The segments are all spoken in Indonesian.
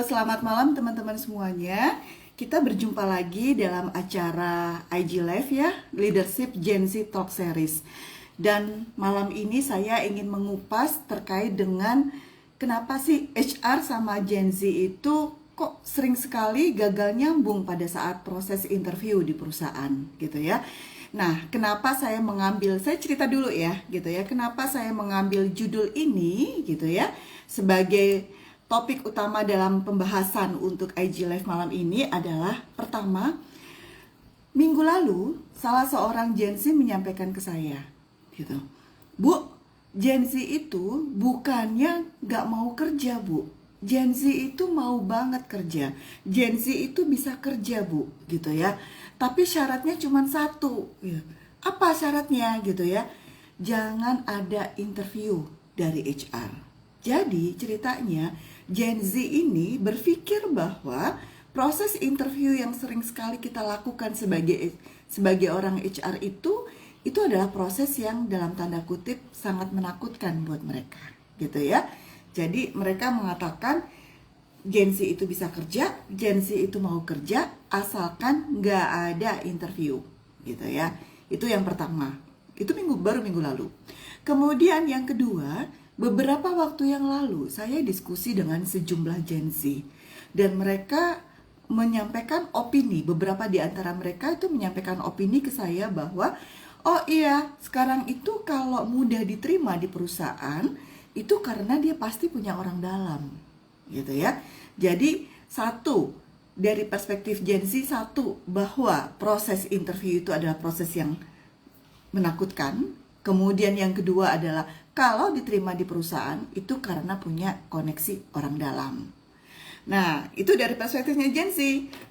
Selamat malam teman-teman semuanya. Kita berjumpa lagi dalam acara IG Live ya, Leadership Gen Z Talk Series. Dan malam ini saya ingin mengupas terkait dengan kenapa sih HR sama Gen Z itu kok sering sekali gagal nyambung pada saat proses interview di perusahaan gitu ya. Nah, kenapa saya cerita dulu ya gitu ya, kenapa saya mengambil judul ini gitu ya sebagai topik utama dalam pembahasan untuk IG Live malam ini adalah pertama, minggu lalu salah seorang Gen Z menyampaikan ke saya gitu, Bu, Gen Z itu bukannya gak mau kerja, Bu. Gen Z itu mau banget kerja. Gen Z itu bisa kerja, Bu, gitu ya. Tapi syaratnya cuma satu. Ya. Apa syaratnya gitu ya? Jangan ada interview dari HR. Jadi ceritanya Gen Z ini berpikir bahwa proses interview yang sering sekali kita lakukan sebagai orang HR itu adalah proses yang dalam tanda kutip sangat menakutkan buat mereka, gitu ya. Jadi mereka mengatakan Gen Z itu bisa kerja, Gen Z itu mau kerja asalkan nggak ada interview, gitu ya. Itu yang pertama. Itu baru minggu lalu. Kemudian yang kedua, beberapa waktu yang lalu saya diskusi dengan sejumlah Gen Z dan mereka menyampaikan opini. Beberapa di antara mereka itu menyampaikan opini ke saya bahwa oh iya, sekarang itu kalau mudah diterima di perusahaan itu karena dia pasti punya orang dalam, gitu ya. Jadi satu, dari perspektif Gen Z, satu, bahwa proses interview itu adalah proses yang menakutkan. Kemudian yang kedua adalah kalau diterima di perusahaan itu karena punya koneksi orang dalam. Nah, itu dari perspektifnya Gen Z.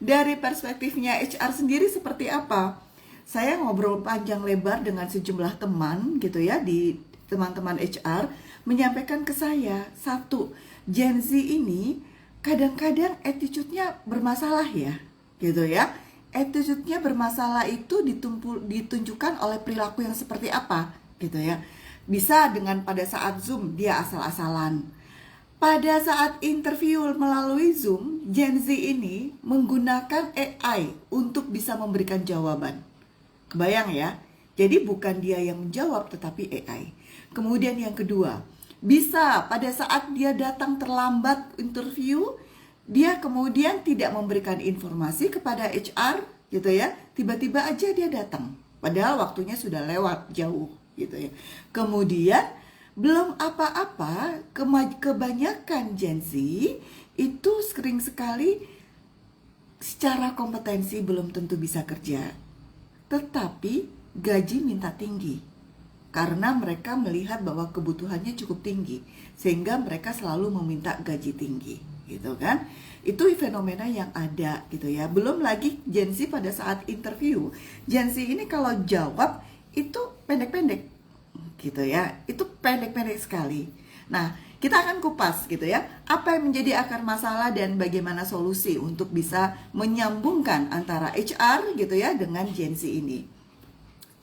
Dari perspektifnya HR sendiri seperti apa? Saya ngobrol panjang lebar dengan sejumlah teman gitu ya, di teman-teman HR menyampaikan ke saya, satu, Gen Z ini kadang-kadang attitude-nya bermasalah ya, gitu ya. Attitude-nya bermasalah itu ditunjukkan oleh perilaku yang seperti apa, gitu ya. Bisa dengan pada saat Zoom dia asal-asalan. Pada saat interview melalui Zoom, Gen Z ini menggunakan AI untuk bisa memberikan jawaban. Kebayang ya? Jadi bukan dia yang menjawab tetapi AI. Kemudian yang kedua, bisa pada saat dia datang terlambat interview, dia kemudian tidak memberikan informasi kepada HR gitu ya. Tiba-tiba aja dia datang. Padahal waktunya sudah lewat jauh gitu ya. Kemudian belum apa-apa, kebanyakan Gen Z itu sering sekali secara kompetensi belum tentu bisa kerja. Tetapi gaji minta tinggi karena mereka melihat bahwa kebutuhannya cukup tinggi sehingga mereka selalu meminta gaji tinggi, gitu kan. Itu fenomena yang ada gitu ya. Belum lagi Gen Z pada saat interview, Gen Z ini kalau jawab itu pendek-pendek gitu ya. Itu pendek-pendek sekali. Nah, kita akan kupas gitu ya, apa yang menjadi akar masalah dan bagaimana solusi untuk bisa menyambungkan antara HR gitu ya dengan Gen Z ini.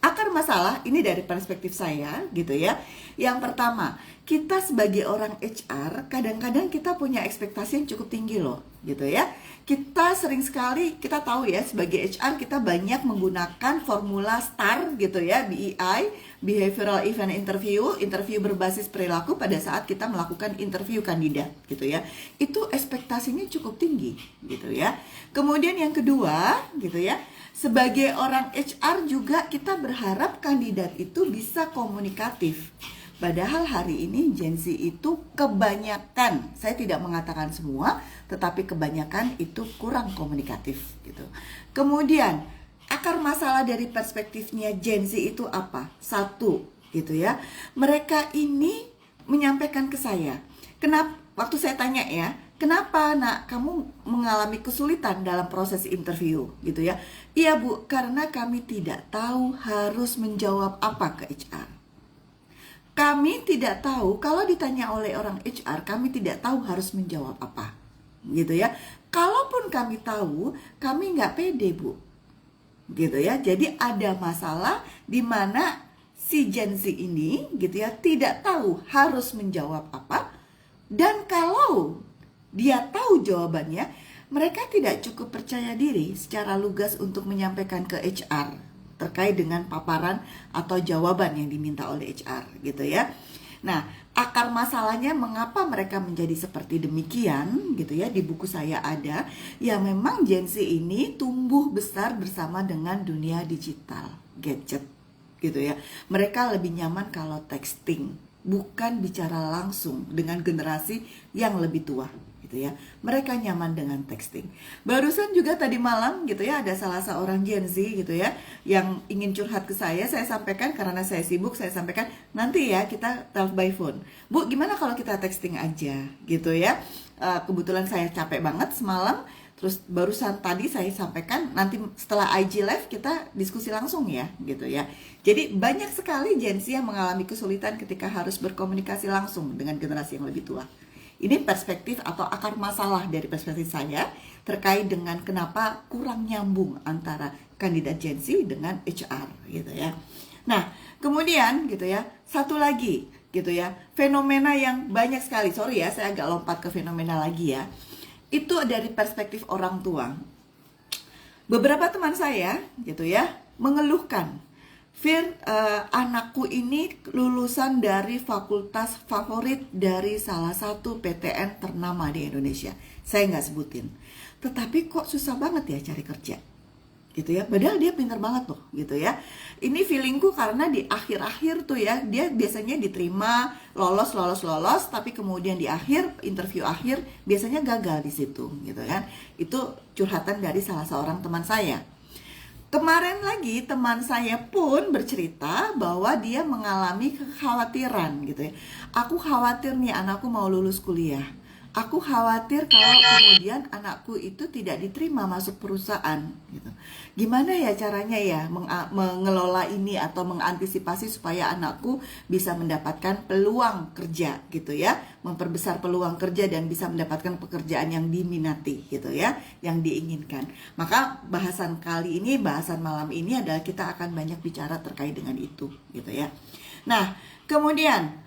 Akar masalah ini dari perspektif saya gitu ya. Yang pertama, kita sebagai orang HR kadang-kadang kita punya ekspektasi yang cukup tinggi loh gitu ya. Kita sering sekali, kita tahu ya sebagai HR kita banyak menggunakan formula STAR gitu ya, BEI, Behavioral Event interview berbasis perilaku pada saat kita melakukan interview kandidat gitu ya. Itu ekspektasinya cukup tinggi gitu ya. Kemudian yang kedua gitu ya, sebagai orang HR juga kita berharap kandidat itu bisa komunikatif. Padahal hari ini Gen Z itu kebanyakan, saya tidak mengatakan semua, tetapi kebanyakan itu kurang komunikatif gitu. Kemudian akar masalah dari perspektifnya Gen Z itu apa? Satu gitu ya, mereka ini menyampaikan ke saya, kenapa waktu saya tanya ya, kenapa nak kamu mengalami kesulitan dalam proses interview gitu ya? Iya Bu, karena kami tidak tahu harus menjawab apa ke HR. Kami tidak tahu, kalau ditanya oleh orang HR, kami tidak tahu harus menjawab apa gitu ya. Kalaupun kami tahu, kami nggak pede Bu gitu ya. Jadi ada masalah di mana si Gen Z ini gitu ya tidak tahu harus menjawab apa. Dan kalau dia tahu jawabannya, mereka tidak cukup percaya diri secara lugas untuk menyampaikan ke HR terkait dengan paparan atau jawaban yang diminta oleh HR gitu ya. Nah, akar masalahnya mengapa mereka menjadi seperti demikian gitu ya, di buku saya ada, ya memang Gen Z ini tumbuh besar bersama dengan dunia digital, gadget gitu ya. Mereka lebih nyaman kalau texting, bukan bicara langsung dengan generasi yang lebih tua gitu ya. Mereka nyaman dengan texting. Barusan juga tadi malam gitu ya, ada salah seorang Gen Z gitu ya yang ingin curhat ke saya sampaikan karena saya sibuk, saya sampaikan nanti ya kita telepon by phone. Bu, gimana kalau kita texting aja gitu ya. Kebetulan saya capek banget semalam. Terus barusan tadi saya sampaikan nanti setelah IG Live kita diskusi langsung ya gitu ya. Jadi banyak sekali Gen Z yang mengalami kesulitan ketika harus berkomunikasi langsung dengan generasi yang lebih tua. Ini perspektif atau akar masalah dari perspektif saya terkait dengan kenapa kurang nyambung antara kandidat Gen Z dengan HR gitu ya. Nah, kemudian gitu ya, satu lagi gitu ya, fenomena yang banyak sekali. Sorry ya, saya agak lompat ke fenomena lagi ya. Itu dari perspektif orang tua. Beberapa teman saya gitu ya mengeluhkan, Fir, anakku ini lulusan dari fakultas favorit dari salah satu PTN ternama di Indonesia. Saya nggak sebutin. Tetapi kok susah banget ya cari kerja. Gitu ya, padahal dia pintar banget loh gitu ya. Ini feelingku karena di akhir-akhir tuh ya, dia biasanya diterima lolos, tapi kemudian di akhir, interview akhir biasanya gagal di situ gitu kan. Itu curhatan dari salah seorang teman saya. Kemarin lagi teman saya pun bercerita bahwa dia mengalami kekhawatiran gitu ya. Aku khawatir nih anakku mau lulus kuliah. Aku khawatir kalau kemudian anakku itu tidak diterima masuk perusahaan gitu. Gimana ya caranya ya mengelola ini atau mengantisipasi supaya anakku bisa mendapatkan peluang kerja gitu ya, memperbesar peluang kerja dan bisa mendapatkan pekerjaan yang diminati gitu ya, yang diinginkan. Maka bahasan malam ini adalah kita akan banyak bicara terkait dengan itu gitu ya. Nah, kemudian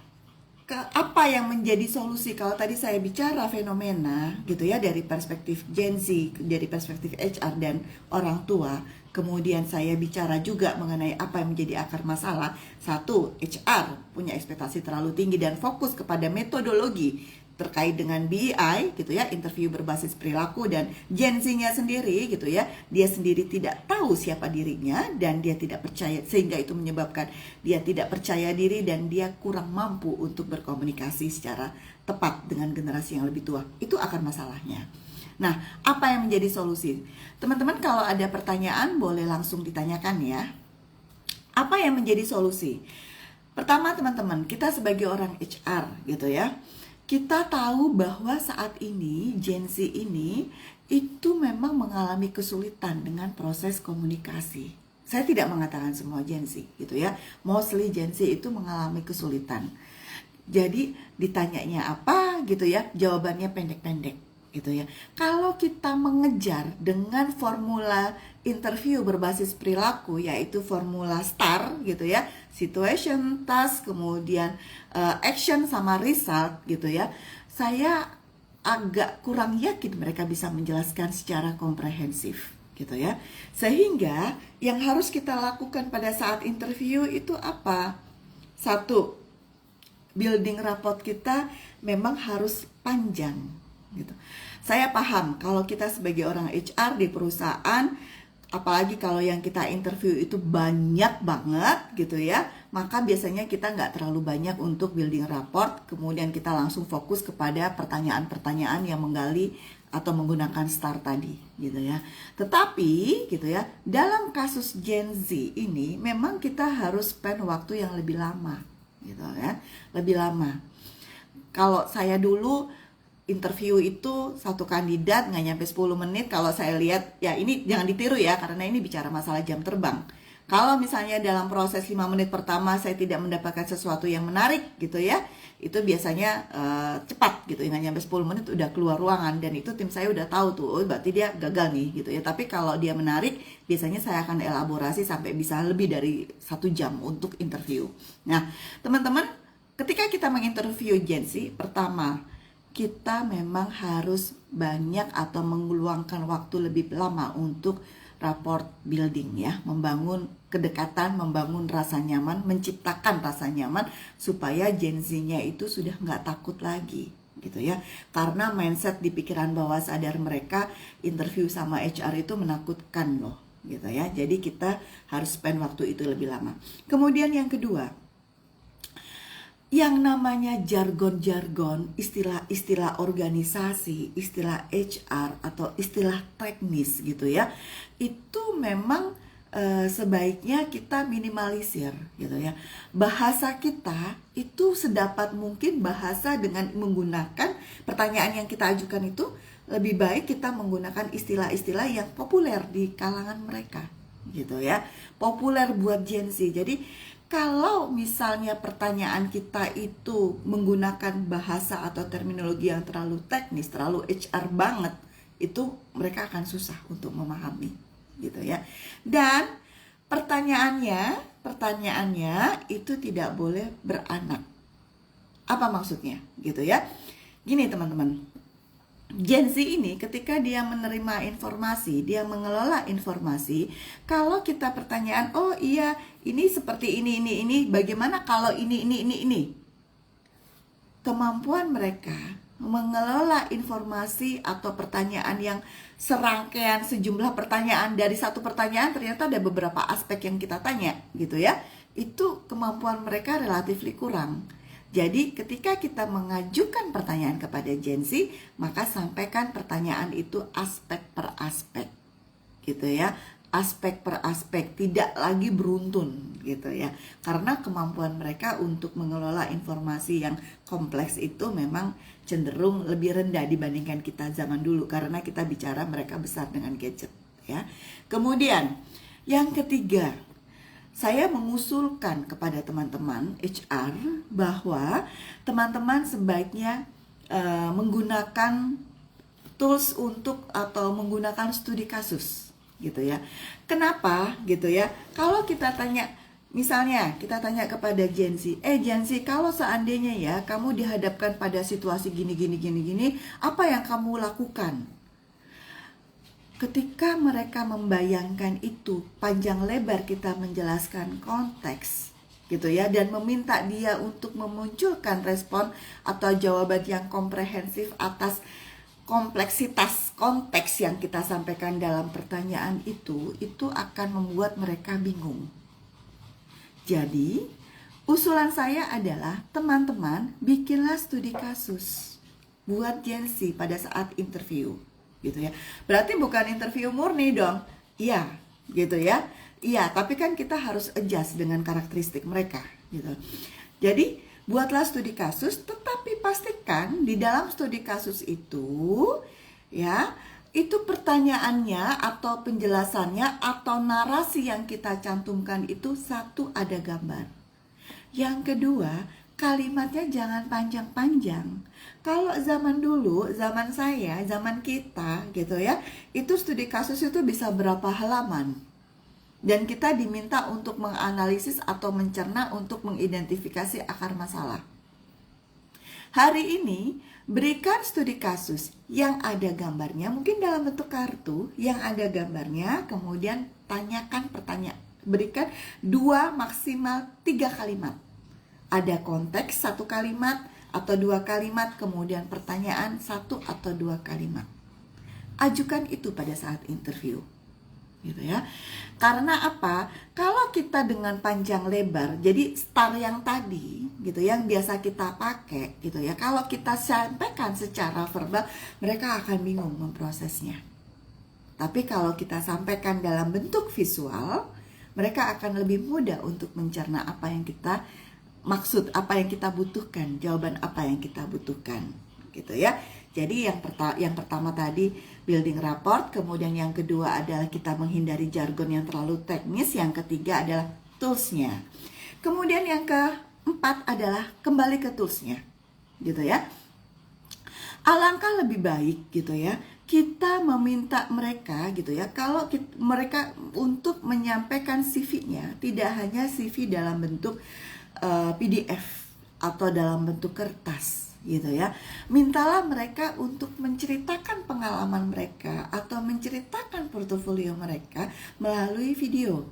apa yang menjadi solusi kalau tadi saya bicara fenomena gitu ya dari perspektif Gen Z, dari perspektif HR dan orang tua, kemudian saya bicara juga mengenai apa yang menjadi akar masalah. Satu, HR punya ekspektasi terlalu tinggi dan fokus kepada metodologi terkait dengan BEI gitu ya, interview berbasis perilaku, dan Gen Z-nya sendiri gitu ya, dia sendiri tidak tahu siapa dirinya dan dia tidak percaya, sehingga itu menyebabkan dia tidak percaya diri dan dia kurang mampu untuk berkomunikasi secara tepat dengan generasi yang lebih tua. Itu akar masalahnya. Nah, apa yang menjadi solusi? Teman-teman kalau ada pertanyaan boleh langsung ditanyakan ya. Apa yang menjadi solusi? Pertama teman-teman, kita sebagai orang HR gitu ya, kita tahu bahwa saat ini Gen Z ini itu memang mengalami kesulitan dengan proses komunikasi. Saya tidak mengatakan semua Gen Z gitu ya. Mostly Gen Z itu mengalami kesulitan. Jadi ditanyanya apa gitu ya, jawabannya pendek-pendek gitu ya. Kalau kita mengejar dengan formula interview berbasis perilaku, yaitu formula STAR gitu ya, situation, task, kemudian action sama result gitu ya, saya agak kurang yakin mereka bisa menjelaskan secara komprehensif gitu ya. Sehingga yang harus kita lakukan pada saat interview itu apa? Satu, building rapport kita memang harus panjang gitu. Saya paham kalau kita sebagai orang HR di perusahaan, apalagi kalau yang kita interview itu banyak banget gitu ya, maka biasanya kita nggak terlalu banyak untuk building rapport, kemudian kita langsung fokus kepada pertanyaan-pertanyaan yang menggali atau menggunakan STAR tadi gitu ya. Tetapi gitu ya, dalam kasus Gen Z ini memang kita harus spend waktu yang lebih lama gitu ya, lebih lama. Kalau saya dulu interview itu satu kandidat nggak nyampe 10 menit. Kalau saya lihat, ya ini jangan ditiru ya, karena ini bicara masalah jam terbang. Kalau misalnya dalam proses 5 menit pertama saya tidak mendapatkan sesuatu yang menarik gitu ya, itu biasanya cepat gitu, nggak nyampe 10 menit udah keluar ruangan, dan itu tim saya udah tahu tuh, oh berarti dia gagal nih gitu ya. Tapi kalau dia menarik, biasanya saya akan elaborasi sampai bisa lebih dari 1 jam untuk interview. Nah teman-teman, ketika kita menginterview Gen Z, pertama kita memang harus banyak atau meluangkan waktu lebih lama untuk rapport building ya, membangun kedekatan, membangun rasa nyaman, menciptakan rasa nyaman supaya Gen Z-nya itu sudah nggak takut lagi gitu ya, karena mindset di pikiran bawah sadar mereka interview sama HR itu menakutkan loh gitu ya. Jadi kita harus spend waktu itu lebih lama. Kemudian yang kedua, yang namanya jargon-jargon, istilah-istilah organisasi, istilah HR atau istilah teknis gitu ya, itu memang sebaiknya kita minimalisir gitu ya. Bahasa kita itu sedapat mungkin bahasa dengan menggunakan pertanyaan yang kita ajukan itu lebih baik kita menggunakan istilah-istilah yang populer di kalangan mereka gitu ya, populer buat Gen Z. Jadi kalau misalnya pertanyaan kita itu menggunakan bahasa atau terminologi yang terlalu teknis, terlalu HR banget, itu mereka akan susah untuk memahami gitu ya. Dan pertanyaannya itu tidak boleh beranak. Apa maksudnya gitu ya? Gini teman-teman, Gen Z ini ketika dia menerima informasi, dia mengelola informasi, kalau kita pertanyaan, oh iya ini seperti ini, bagaimana kalau ini. Kemampuan mereka mengelola informasi atau pertanyaan yang serangkaian sejumlah pertanyaan, dari satu pertanyaan ternyata ada beberapa aspek yang kita tanya gitu ya, itu kemampuan mereka relatif kurang. Jadi ketika kita mengajukan pertanyaan kepada Gen Z, maka sampaikan pertanyaan itu aspek per aspek gitu ya, aspek per aspek, tidak lagi beruntun gitu ya, karena kemampuan mereka untuk mengelola informasi yang kompleks itu memang cenderung lebih rendah dibandingkan kita zaman dulu, karena kita bicara mereka besar dengan gadget ya. Kemudian yang ketiga, saya mengusulkan kepada teman-teman HR bahwa teman-teman sebaiknya menggunakan tools untuk atau menggunakan studi kasus gitu ya. Kenapa gitu ya? Kalau kita tanya, misalnya kita tanya kepada Gen Z, Gen Z, kalau seandainya ya kamu dihadapkan pada situasi gini, apa yang kamu lakukan? Ketika mereka membayangkan itu, panjang lebar kita menjelaskan konteks gitu ya, dan meminta dia untuk memunculkan respon atau jawaban yang komprehensif atas kompleksitas konteks yang kita sampaikan dalam pertanyaan itu akan membuat mereka bingung. Jadi, usulan saya adalah teman-teman bikinlah studi kasus buat Gen Z pada saat interview gitu ya. Berarti bukan interview murni dong. Iya, gitu ya. Iya, tapi kan kita harus adjust dengan karakteristik mereka gitu. Jadi, buatlah studi kasus, tetapi pastikan di dalam studi kasus itu ya, itu pertanyaannya atau penjelasannya atau narasi yang kita cantumkan itu, satu, ada gambar. Yang kedua, kalimatnya jangan panjang-panjang. Kalau zaman dulu, zaman saya, zaman kita gitu ya, itu studi kasus itu bisa berapa halaman. Dan kita diminta untuk menganalisis atau mencerna untuk mengidentifikasi akar masalah. Hari ini, berikan studi kasus yang ada gambarnya, mungkin dalam bentuk kartu, yang ada gambarnya, kemudian tanyakan pertanyaan. Berikan 2 maksimal 3 kalimat. Ada konteks 1 kalimat atau 2 kalimat, kemudian pertanyaan 1 atau 2 kalimat. Ajukan itu pada saat interview gitu ya. Karena apa? Kalau kita dengan panjang lebar, jadi STAR yang tadi gitu, yang biasa kita pakai gitu ya, kalau kita sampaikan secara verbal, mereka akan bingung memprosesnya. Tapi kalau kita sampaikan dalam bentuk visual, mereka akan lebih mudah untuk mencerna apa yang kita maksud, apa yang kita butuhkan, jawaban apa yang kita butuhkan gitu ya. Jadi yang pertama tadi building rapport, kemudian yang kedua adalah kita menghindari jargon yang terlalu teknis, yang ketiga adalah toolsnya, kemudian yang keempat adalah kembali ke toolsnya gitu ya. Alangkah lebih baik gitu ya, kita meminta mereka gitu ya, kalau mereka untuk menyampaikan CV-nya tidak hanya CV dalam bentuk PDF atau dalam bentuk kertas gitu ya. Mintalah mereka untuk menceritakan pengalaman mereka atau menceritakan portofolio mereka melalui video,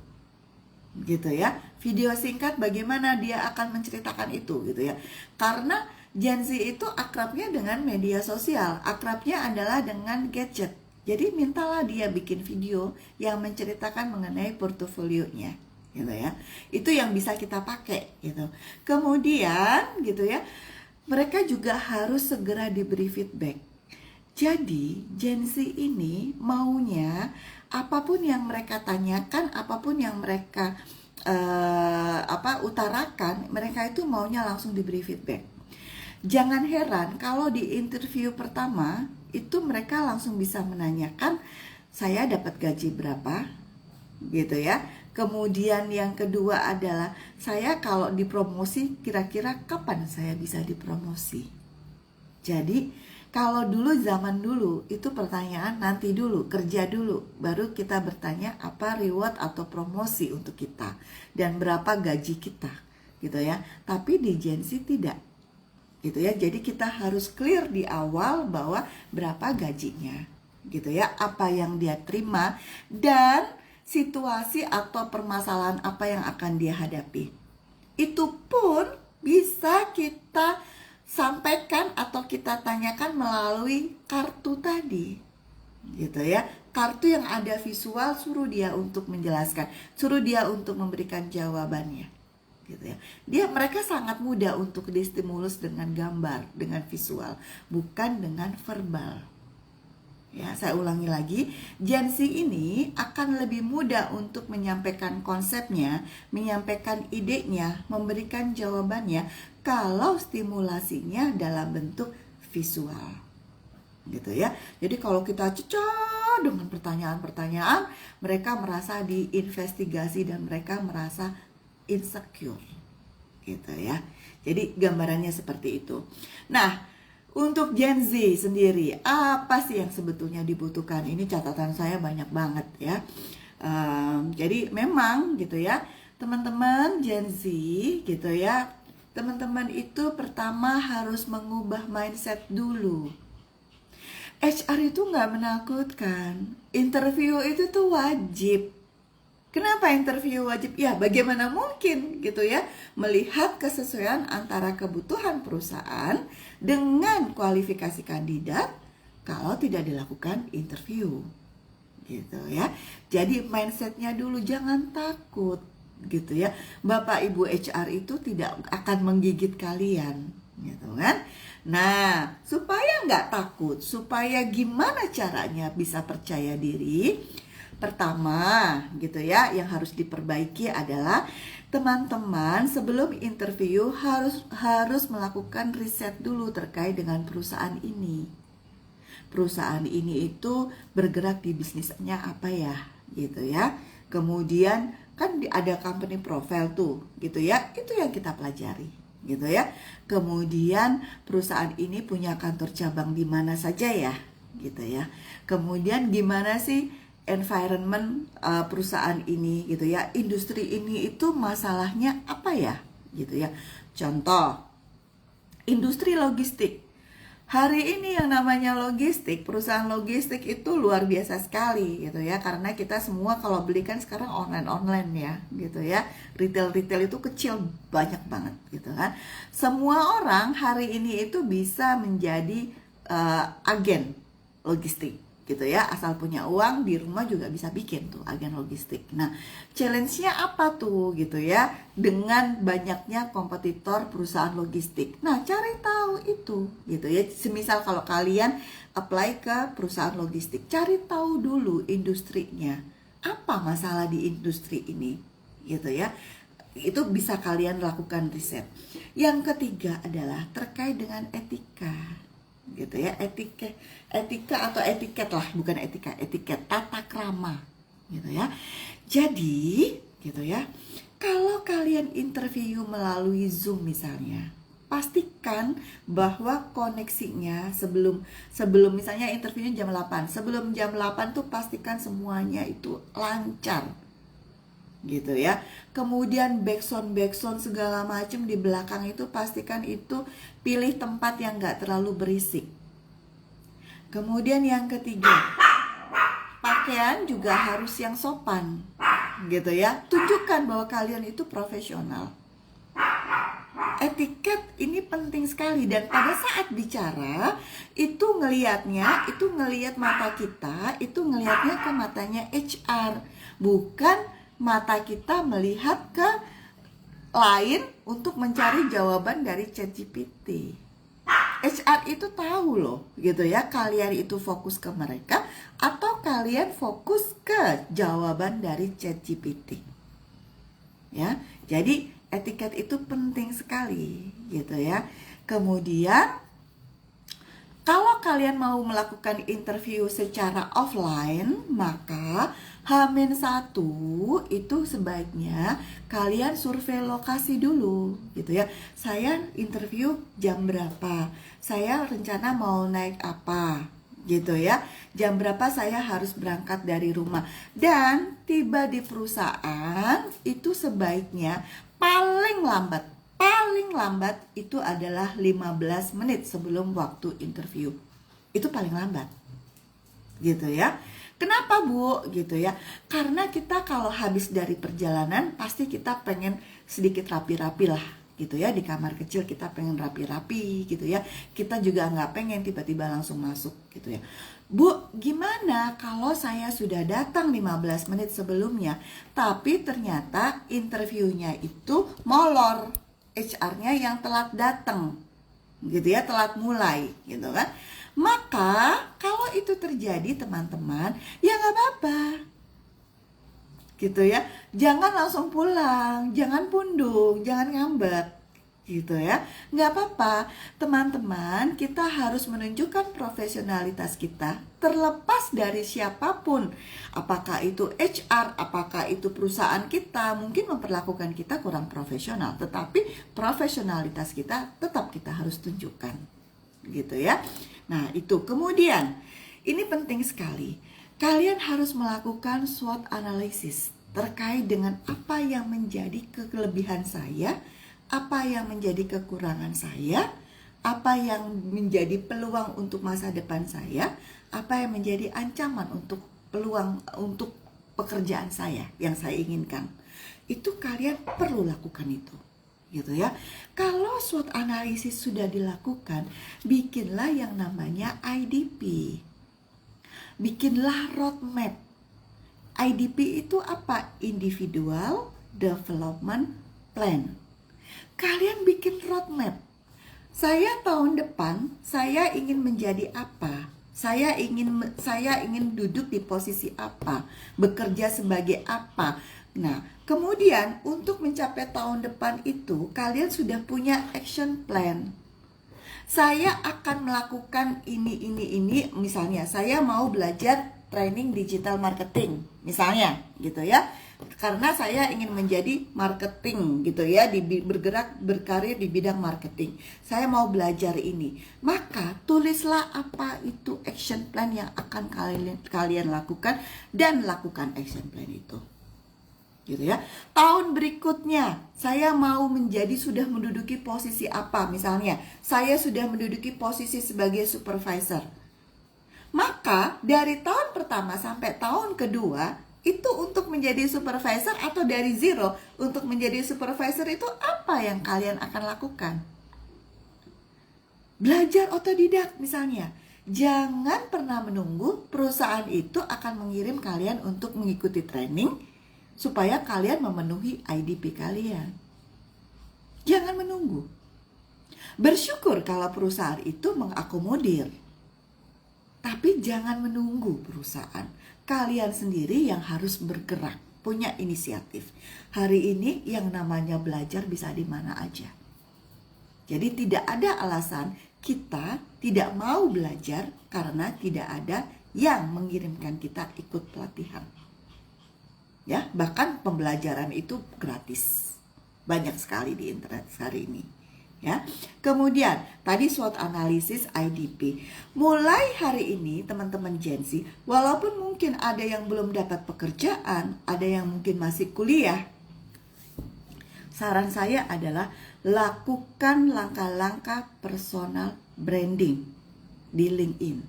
gitu ya. Video singkat bagaimana dia akan menceritakan itu, gitu ya. Karena Gen Z itu akrabnya dengan media sosial, akrabnya adalah dengan gadget. Jadi mintalah dia bikin video yang menceritakan mengenai portofolionya, gitu ya. Itu yang bisa kita pakai, gitu. Kemudian, gitu ya, mereka juga harus segera diberi feedback. Jadi Gen Z ini maunya apapun yang mereka tanyakan, apapun yang mereka utarakan, mereka itu maunya langsung diberi feedback. Jangan heran kalau di interview pertama itu mereka langsung bisa menanyakan, saya dapat gaji berapa, gitu ya. Kemudian yang kedua adalah, saya kalau dipromosi kira-kira kapan saya bisa dipromosi. Jadi kalau dulu, zaman dulu itu pertanyaan nanti dulu, kerja dulu, baru kita bertanya apa reward atau promosi untuk kita dan berapa gaji kita, gitu ya. Tapi di Gen Z tidak, gitu ya. Jadi kita harus clear di awal bahwa berapa gajinya, gitu ya, apa yang dia terima dan situasi atau permasalahan apa yang akan dia hadapi. Itu pun bisa kita sampaikan atau kita tanyakan melalui kartu tadi, gitu ya. Kartu yang ada visual, suruh dia untuk menjelaskan, suruh dia untuk memberikan jawabannya, gitu ya. Mereka sangat mudah untuk distimulus dengan gambar, dengan visual, bukan dengan verbal. Ya, saya ulangi lagi, Gen Z ini akan lebih mudah untuk menyampaikan konsepnya, menyampaikan idenya, memberikan jawabannya kalau stimulasinya dalam bentuk visual, gitu ya. Jadi kalau kita cecah dengan pertanyaan-pertanyaan, mereka merasa diinvestigasi dan mereka merasa insecure, gitu ya. Jadi gambarannya seperti itu. Nah, untuk Gen Z sendiri, apa sih yang sebetulnya dibutuhkan? Ini catatan saya banyak banget ya. Jadi memang gitu ya, teman-teman Gen Z gitu ya, teman-teman itu pertama harus mengubah mindset dulu. HR itu nggak menakutkan, interview itu tuh wajib. Kenapa interview wajib? Ya, bagaimana mungkin gitu ya melihat kesesuaian antara kebutuhan perusahaan dengan kualifikasi kandidat kalau tidak dilakukan interview, gitu ya. Jadi mindsetnya dulu, jangan takut, gitu ya. Bapak Ibu HR itu tidak akan menggigit kalian, gitu kan. Nah, supaya nggak takut, supaya gimana caranya bisa percaya diri, pertama gitu ya, yang harus diperbaiki adalah teman-teman sebelum interview harus melakukan riset dulu terkait dengan perusahaan ini. Perusahaan ini itu bergerak di bisnisnya apa ya, gitu ya. Kemudian kan ada company profile tuh, gitu ya. Itu yang kita pelajari, gitu ya. Kemudian perusahaan ini punya kantor cabang di mana saja ya, gitu ya. Kemudian gimana sih environment perusahaan ini, gitu ya. Industri ini itu masalahnya apa ya, gitu ya. Contoh, industri logistik. Hari ini yang namanya logistik, perusahaan logistik itu luar biasa sekali, gitu ya. Karena kita semua kalau beli kan sekarang online ya, gitu ya. Retail itu kecil banyak banget, gitu kan. Semua orang hari ini itu bisa menjadi agen logistik, gitu ya. Asal punya uang, di rumah juga bisa bikin tuh agen logistik. Nah, challenge-nya apa tuh, gitu ya, dengan banyaknya kompetitor perusahaan logistik. Nah, cari tahu itu, gitu ya. Semisal kalau kalian apply ke perusahaan logistik, cari tahu dulu industrinya, apa masalah di industri ini, gitu ya. Itu bisa kalian lakukan riset. Yang ketiga adalah terkait dengan etika, gitu ya. Etika atau etiket lah, bukan etika, etiket, tata krama, gitu ya. Jadi gitu ya, kalau kalian interview melalui Zoom misalnya, pastikan bahwa koneksinya sebelum misalnya interviewnya jam 8, sebelum jam 8 tuh pastikan semuanya itu lancar, gitu ya. Kemudian backsound segala macam di belakang itu pastikan itu pilih tempat yang gak terlalu berisik. Kemudian yang ketiga, pakaian juga harus yang sopan gitu ya. Tunjukkan bahwa kalian itu profesional. Etiket ini penting sekali, dan pada saat bicara itu ngelihat mata kita, itu ngelihatnya ke matanya HR, bukan mata kita melihat ke lain untuk mencari jawaban dari ChatGPT. HR itu tahu loh gitu ya, kalian itu fokus ke mereka atau kalian fokus ke jawaban dari ChatGPT. Ya, jadi etiket itu penting sekali gitu ya. Kemudian kalau kalian mau melakukan interview secara offline, maka H-1 itu sebaiknya kalian survei lokasi dulu gitu ya. Saya interview jam berapa? Saya rencana mau naik apa? Gitu ya. Jam berapa saya harus berangkat dari rumah? Dan tiba di perusahaan itu sebaiknya paling lambat itu adalah 15 menit sebelum waktu interview. Itu paling lambat. Gitu ya. Kenapa Bu? Gitu ya. Karena kita kalau habis dari perjalanan pasti kita pengen sedikit rapi-rapi lah gitu ya. Di kamar kecil kita pengen rapi-rapi gitu ya. Kita juga nggak pengen tiba-tiba langsung masuk gitu ya. Bu, gimana kalau saya sudah datang 15 menit sebelumnya, tapi ternyata interviewnya itu molor, HR-nya yang telat datang, gitu ya, telat mulai, gitu kan? Maka kalau itu terjadi teman-teman, ya nggak apa-apa, gitu ya. Jangan langsung pulang, jangan pundung, jangan ngambek, gitu ya. Nggak apa-apa teman-teman, kita harus menunjukkan profesionalitas kita terlepas dari siapapun, apakah itu HR, apakah itu perusahaan kita mungkin memperlakukan kita kurang profesional, tetapi profesionalitas kita tetap kita harus tunjukkan, gitu ya. Nah itu, kemudian ini penting sekali, kalian harus melakukan SWOT analysis terkait dengan apa yang menjadi kelebihan saya, apa yang menjadi kekurangan saya, apa yang menjadi peluang untuk masa depan saya, apa yang menjadi ancaman untuk peluang untuk pekerjaan saya yang saya inginkan. Itu kalian perlu lakukan itu, gitu ya. Kalau SWOT analisis sudah dilakukan, bikinlah yang namanya IDP. Bikinlah roadmap. IDP itu apa? Individual Development Plan. Kalian bikin roadmap. Saya tahun depan saya ingin menjadi apa? Saya ingin duduk di posisi apa? Bekerja sebagai apa? Nah, kemudian untuk mencapai tahun depan itu kalian sudah punya action plan. Saya akan melakukan ini, misalnya saya mau belajar training digital marketing misalnya, gitu ya. Karena saya ingin menjadi marketing gitu ya, berkarir di bidang marketing. Saya mau belajar ini. Maka tulislah apa itu action plan yang akan kalian lakukan dan lakukan action plan itu. Gitu ya. Tahun berikutnya saya mau sudah menduduki posisi apa, misalnya saya sudah menduduki posisi sebagai supervisor. Maka dari tahun pertama sampai tahun kedua itu untuk menjadi supervisor, atau dari zero untuk menjadi supervisor, itu apa yang kalian akan lakukan? Belajar otodidak misalnya. Jangan pernah menunggu perusahaan itu akan mengirim kalian untuk mengikuti training supaya kalian memenuhi IDP kalian. Jangan menunggu. Bersyukur kalau perusahaan itu mengakomodir. Tapi jangan menunggu perusahaan. Kalian sendiri yang harus bergerak, punya inisiatif. Hari ini yang namanya belajar bisa di mana aja. Jadi tidak ada alasan kita tidak mau belajar karena tidak ada yang mengirimkan kita ikut pelatihan. Ya, bahkan pembelajaran itu gratis. Banyak sekali di internet hari ini. Ya. Kemudian, tadi SWOT analisis IDP. Mulai hari ini teman-teman Gen Z, walaupun mungkin ada yang belum dapat pekerjaan, ada yang mungkin masih kuliah, saran saya adalah lakukan langkah-langkah personal branding di LinkedIn,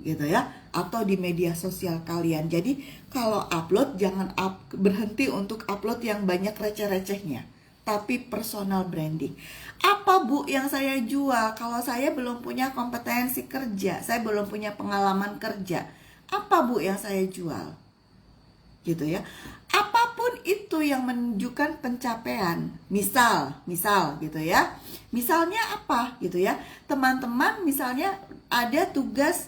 gitu ya, atau di media sosial kalian. Jadi kalau upload jangan berhenti untuk upload yang banyak receh-recehnya, tapi personal branding. Apa Bu yang saya jual kalau saya belum punya kompetensi kerja, saya belum punya pengalaman kerja? Apa Bu yang saya jual? Gitu ya. Apapun itu yang menunjukkan pencapaian. Misal gitu ya. Misalnya apa gitu ya. Teman-teman misalnya ada tugas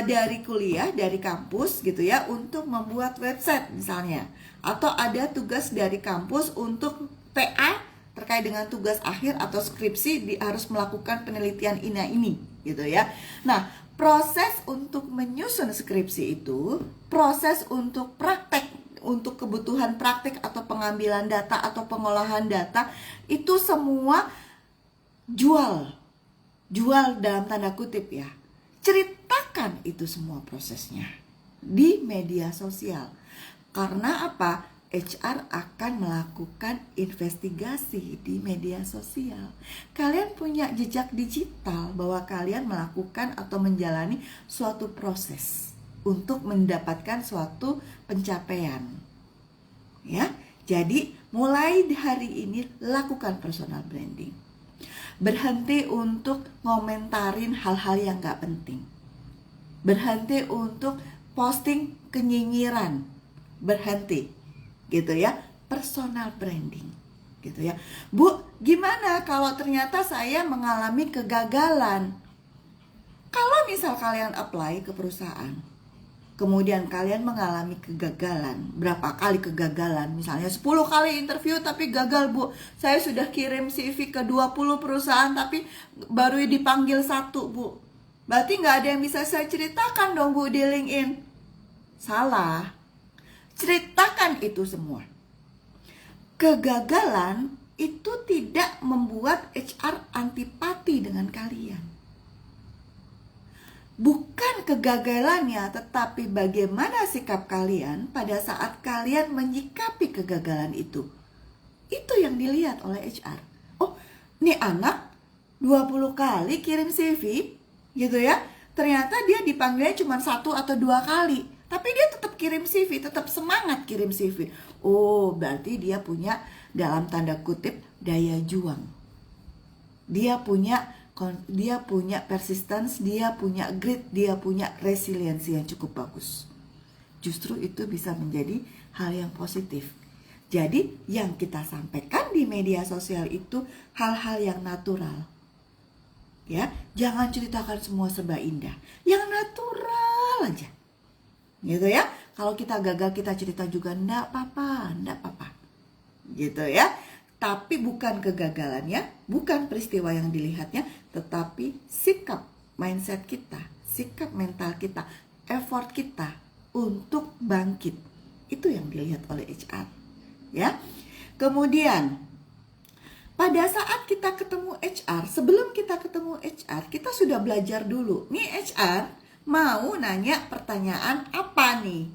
dari kuliah, dari kampus gitu ya, untuk membuat website misalnya. Atau ada tugas dari kampus untuk PA terkait dengan tugas akhir atau skripsi, harus melakukan penelitian ini gitu ya. Nah, proses untuk menyusun skripsi itu, proses untuk praktek, untuk kebutuhan praktek atau pengambilan data atau pengolahan data, itu semua jual dalam tanda kutip ya. Ceritakan itu semua prosesnya di media sosial. Karena apa? HR akan melakukan investigasi di media sosial. Kalian punya jejak digital bahwa kalian melakukan atau menjalani suatu proses untuk mendapatkan suatu pencapaian. Ya, jadi mulai hari ini lakukan personal branding. Berhenti untuk ngomentarin hal-hal yang gak penting. Berhenti untuk posting kenyinyiran. Berhenti. Gitu ya, personal branding gitu ya. Bu, gimana kalau ternyata saya mengalami kegagalan? Kalau misal kalian apply ke perusahaan, kemudian kalian mengalami kegagalan, berapa kali kegagalan, misalnya 10 kali interview tapi gagal Bu, saya sudah kirim CV ke 20 perusahaan tapi baru dipanggil 1 Bu, berarti nggak ada yang bisa saya ceritakan dong Bu di LinkedIn. Salah. Ceritakan itu semua. Kegagalan itu tidak membuat HR antipati dengan kalian. Bukan kegagalannya, tetapi bagaimana sikap kalian pada saat kalian menyikapi kegagalan itu. Itu yang dilihat oleh HR. Oh, nih anak 20 kali kirim CV, gitu ya. Ternyata dia dipanggilnya cuma 1 atau 2 kali. Tapi dia tetap kirim CV, tetap semangat kirim CV. Oh, berarti dia punya dalam tanda kutip daya juang. Dia punya persistence, dia punya grit, dia punya resiliensi yang cukup bagus. Justru itu bisa menjadi hal yang positif. Jadi yang kita sampaikan di media sosial itu hal-hal yang natural. Ya, jangan ceritakan semua serba indah. Yang natural aja. Gitu ya. Kalau kita gagal kita cerita juga enggak apa-apa. Gitu ya. Tapi bukan kegagalannya, bukan peristiwa yang dilihatnya, tetapi sikap mindset kita, sikap mental kita, effort kita untuk bangkit. Itu yang dilihat oleh HR. Ya. Kemudian pada saat kita ketemu HR, sebelum kita ketemu HR, kita sudah belajar dulu. Nih HR mau nanya pertanyaan apa nih?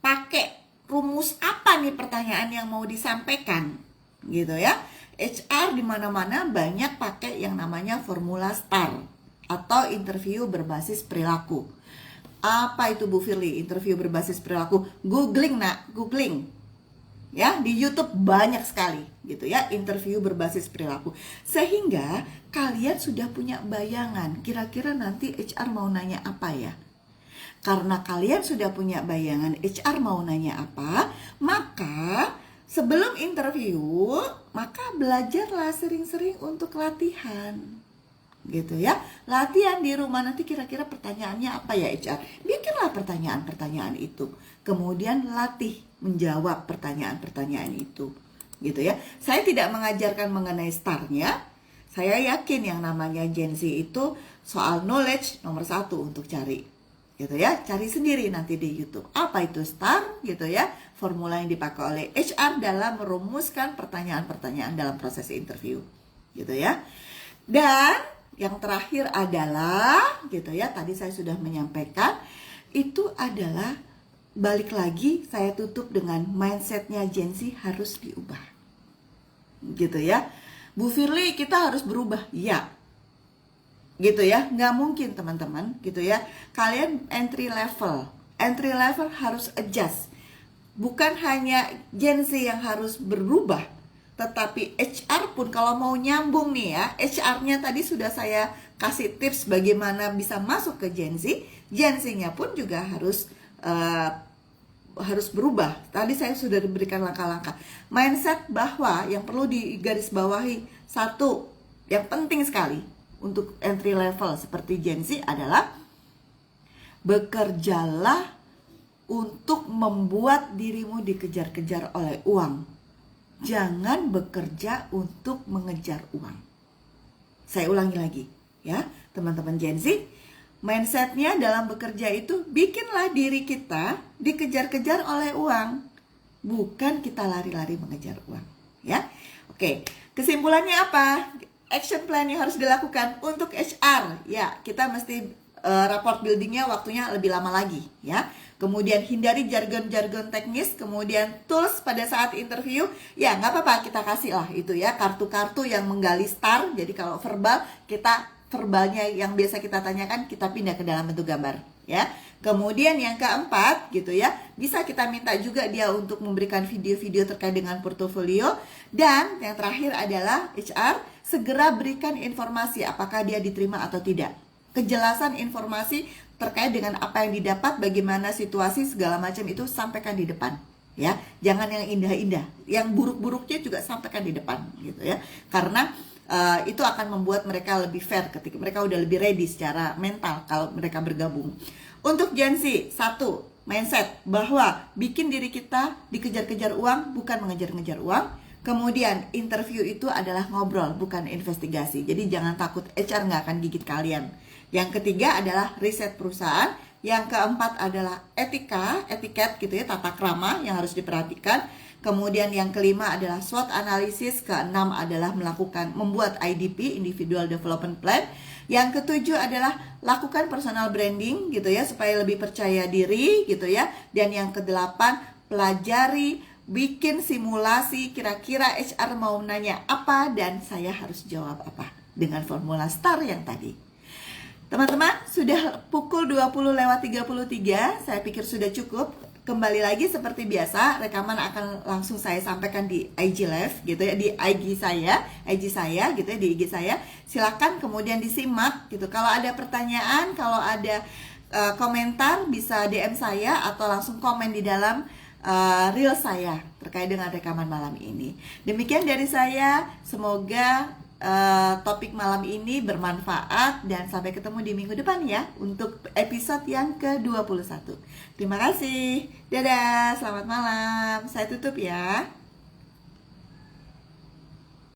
Pakai rumus apa nih pertanyaan yang mau disampaikan? Gitu ya. HR di mana-mana banyak pakai yang namanya formula STAR atau interview berbasis perilaku. Apa itu Bu Firly? Interview berbasis perilaku? Googling nak, googling. Ya, di YouTube banyak sekali gitu ya, interview berbasis perilaku. Sehingga kalian sudah punya bayangan kira-kira nanti HR mau nanya apa ya. Karena kalian sudah punya bayangan HR mau nanya apa, maka sebelum interview, maka belajarlah sering-sering untuk latihan. Gitu ya. Latihan di rumah, nanti kira-kira pertanyaannya apa ya HR. Bikinlah pertanyaan-pertanyaan itu. Kemudian latih menjawab pertanyaan-pertanyaan itu. Gitu ya. Saya tidak mengajarkan mengenai STAR-nya. Saya yakin yang namanya Gen Z itu soal knowledge nomor 1 untuk cari. Gitu ya. Cari sendiri nanti di YouTube. Apa itu STAR gitu ya. Formula yang dipakai oleh HR dalam merumuskan pertanyaan-pertanyaan dalam proses interview. Gitu ya. Dan yang terakhir adalah gitu ya, tadi saya sudah menyampaikan, itu adalah balik lagi saya tutup dengan mindsetnya Gen Z harus diubah. Gitu ya. Bu Firly, kita harus berubah. Ya. Gitu ya. Nggak mungkin teman-teman gitu ya. Kalian entry level harus adjust. Bukan hanya Gen Z yang harus berubah, tetapi HR pun kalau mau nyambung nih ya, HR-nya tadi sudah saya kasih tips bagaimana bisa masuk ke Gen Z-nya pun juga harus berubah. Tadi saya sudah diberikan langkah-langkah. Mindset bahwa yang perlu digarisbawahi, satu, yang penting sekali untuk entry level seperti Gen Z adalah bekerjalah untuk membuat dirimu dikejar-kejar oleh uang. Jangan bekerja untuk mengejar uang. Saya ulangi lagi ya, teman-teman Gen Z. Mindsetnya dalam bekerja itu bikinlah diri kita dikejar-kejar oleh uang, bukan kita lari-lari mengejar uang ya. Oke, kesimpulannya apa? Action plan yang harus dilakukan untuk HR ya, kita mesti rapport buildingnya waktunya lebih lama lagi ya. Kemudian hindari jargon-jargon teknis. Kemudian tools pada saat interview, ya nggak apa-apa kita kasih lah itu ya, kartu-kartu yang menggali star. Jadi kalau verbal, kita verbalnya yang biasa kita tanyakan, kita pindah ke dalam bentuk gambar ya. Kemudian yang keempat gitu ya, bisa kita minta juga dia untuk memberikan video-video terkait dengan portofolio. Dan yang terakhir adalah HR segera berikan informasi apakah dia diterima atau tidak. Kejelasan informasi terkait dengan apa yang didapat, bagaimana situasi, segala macam itu sampaikan di depan ya. Jangan yang indah-indah, yang buruk-buruknya juga sampaikan di depan gitu ya. Karena itu akan membuat mereka lebih fair ketika mereka udah lebih ready secara mental kalau mereka bergabung. Untuk Gen Z, satu, mindset bahwa bikin diri kita dikejar-kejar uang, bukan mengejar-ngejar uang. Kemudian interview itu adalah ngobrol, bukan investigasi. Jadi jangan takut, HR nggak akan gigit kalian. Yang ketiga adalah riset perusahaan. Yang keempat adalah etiket gitu ya, tata krama yang harus diperhatikan. Kemudian yang kelima adalah SWOT analisis. Keenam adalah membuat IDP, Individual Development Plan. Yang ketujuh adalah lakukan personal branding gitu ya, supaya lebih percaya diri gitu ya. Dan yang kedelapan, pelajari, bikin simulasi, kira-kira HR mau nanya apa dan saya harus jawab apa dengan formula STAR yang tadi. Teman-teman, sudah pukul 20:33, saya pikir sudah cukup. Kembali lagi seperti biasa, rekaman akan langsung saya sampaikan di IG Live gitu ya, di IG saya gitu ya, di IG saya. Silakan kemudian disimak gitu. Kalau ada pertanyaan, kalau ada komentar bisa DM saya atau langsung komen di dalam reel saya terkait dengan rekaman malam ini. Demikian dari saya, semoga topik malam ini bermanfaat dan sampai ketemu di minggu depan ya untuk episode yang ke-21. Terima kasih. Dadah, selamat malam. Saya tutup ya.